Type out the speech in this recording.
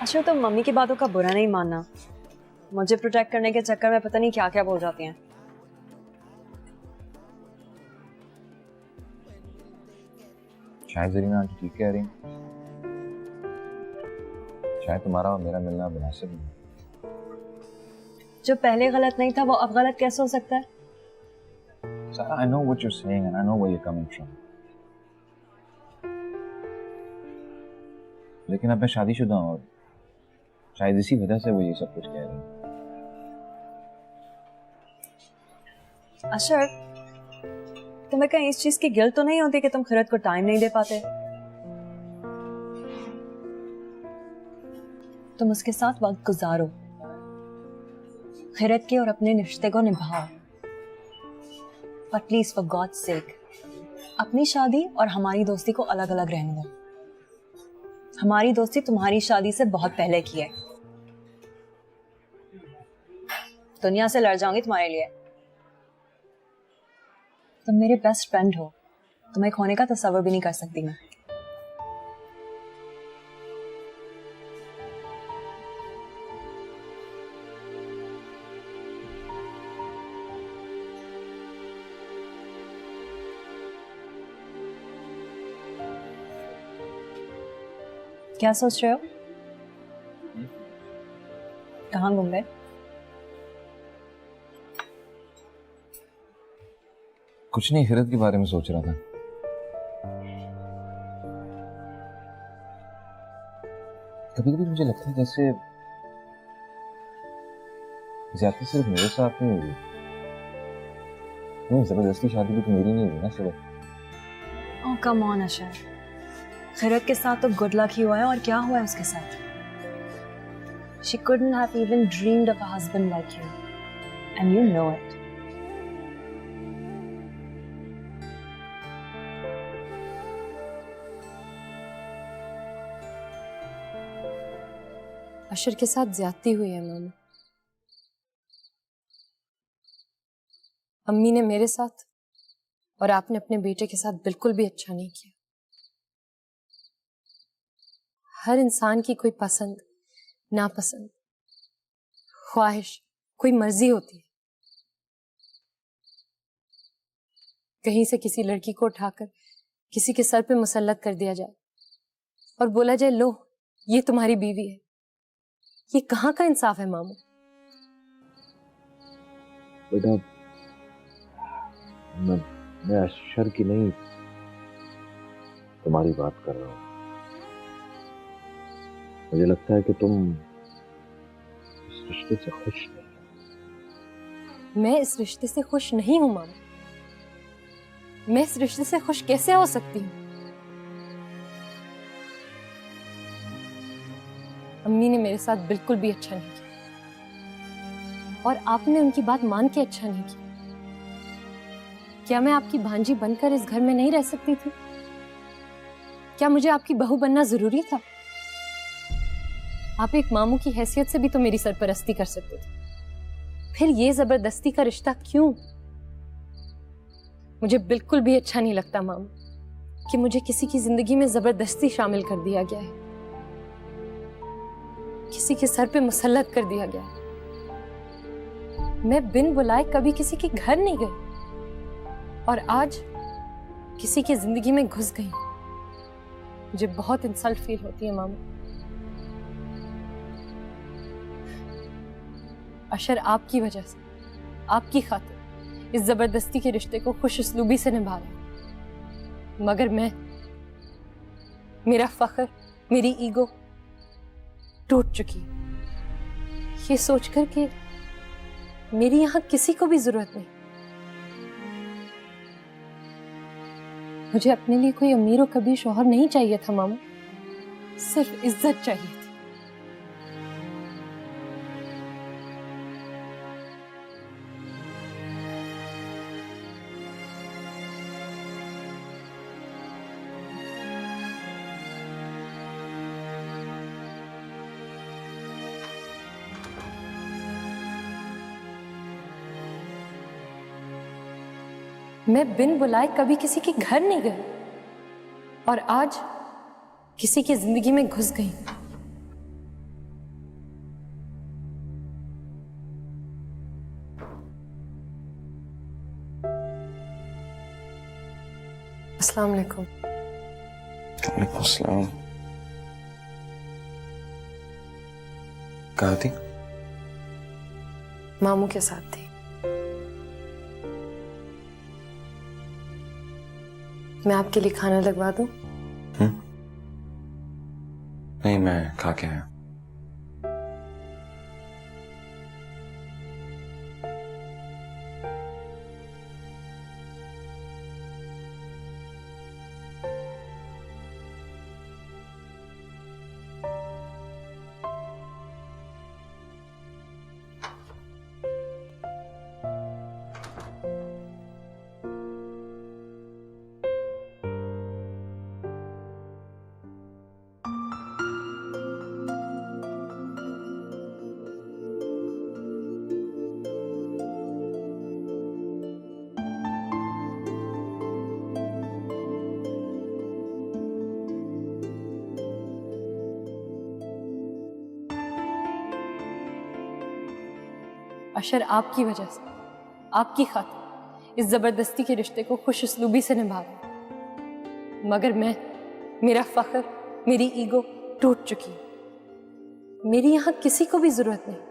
अच्छा तो मम्मी की बातों का बुरा नहीं मानना, मुझे प्रोटेक्ट करने के चक्कर में पता नहीं क्या क्या बोल जाती हैं। शायद जरीना आंटी ठीक कह रही हैं। शायद तुम्हारा और मेरा मिलना मुनासिब नहीं। जो पहले गलत नहीं था वो अब गलत कैसे हो सकता है? Sarah, I know what you're saying and I know where you're coming from. लेकिन अब मैं शादीशुदा हूं और शायद इसी वजह से वो ये सब कुछ कह रही हैं। अशर, तुम्हें कहीं इस चीज की गिल्ट तो नहीं होती कि तुम खिरत को टाइम नहीं दे पाते? तुम उसके साथ वक्त गुजारो, खिरत के और अपने रिश्ते को निभाओ, पर प्लीज फॉर गॉड्स सेक अपनी शादी और हमारी दोस्ती को अलग अलग रहने दो। हमारी दोस्ती तुम्हारी शादी से बहुत पहले की है। दुनिया से लड़ जाऊंगी तुम्हारे लिए। तुम मेरे बेस्ट फ्रेंड हो, तुम्हें खोने का तस्वर भी नहीं कर सकती मैं। क्या सोच रहे हो? कहाँ घूम गए? कुछ नहीं, खिरत के बारे में सोच रहा था। कभी कभी मुझे लगता है जैसे ज्यादा सिर्फ मेरे साथ नहीं हुई। नहीं, जबरदस्ती शादी भी तो मेरी नहीं हुई ना सिर्फ। ओह कम ऑन अशर, खिरत के साथ तो गुड लक ही हुआ है, और क्या हुआ है उसके साथ? She couldn't have even dreamed of a husband like you, and you know it. अशर के साथ ज्यादती हुई है मामा। अम्मी ने मेरे साथ और आपने अपने बेटे के साथ बिल्कुल भी अच्छा नहीं किया। हर इंसान की कोई पसंद, नापसंद, ख्वाहिश, कोई मर्जी होती है। कहीं से किसी लड़की को उठाकर किसी के सर पे मुसल्लत कर दिया जाए और बोला जाए लो ये तुम्हारी बीवी है। ये कहाँ का इंसाफ है मामू? बेटा, मैं अशर की नहीं तुम्हारी बात कर रहा हूँ। मुझे लगता है कि तुम इस रिश्ते से खुश नहीं। मैं इस रिश्ते से खुश नहीं हूं मामू। मैं इस रिश्ते से खुश कैसे हो सकती हूँ? अम्मी ने मेरे साथ बिल्कुल भी अच्छा नहीं किया और आपने उनकी बात मान के अच्छा नहीं किया। क्या मैं आपकी भांजी बनकर इस घर में नहीं रह सकती थी? क्या मुझे आपकी बहू बनना जरूरी था? आप एक मामू की हैसियत से भी तो मेरी सरपरस्ती कर सकते थे। फिर ये जबरदस्ती का रिश्ता क्यों? मुझे बिल्कुल भी अच्छा नहीं लगता मामू कि मुझे किसी की जिंदगी में जबरदस्ती शामिल कर दिया गया है, किसी के सर पे मुसल्लत कर दिया गया है। मैं बिन बुलाए कभी किसी के घर नहीं गई और आज किसी की जिंदगी में घुस गई। मुझे बहुत इंसल्ट फील होती है मामू। अशर आपकी वजह से, आपकी खातिर इस जबरदस्ती के रिश्ते को खुशउस्लूबी से निभा रहा है, मगर मेरा फख्र, मेरी ईगो टूट चुकी है ये सोचकर कि मेरी यहां किसी को भी जरूरत नहीं। मुझे अपने लिए कोई अमीर और कभी शौहर नहीं चाहिए था मामू, सिर्फ इज्जत चाहिए थी। मैं बिन बुलाए कभी किसी के घर नहीं गई और आज किसी की जिंदगी में घुस गई। अस्सलाम वालेकुम। वालेकुम सलाम। कहाँ थी? मामू के साथ थी। मैं आपके लिए खाना लगवा दूं? नहीं, मैं खा के आया। अशर आपकी वजह से, आपकी खातिर इस जबरदस्ती के रिश्ते को खुश उसलूबी से निभा रहा हूं। मगर मेरा फख्र, मेरी ईगो टूट चुकी है। मेरी यहां किसी को भी जरूरत नहीं।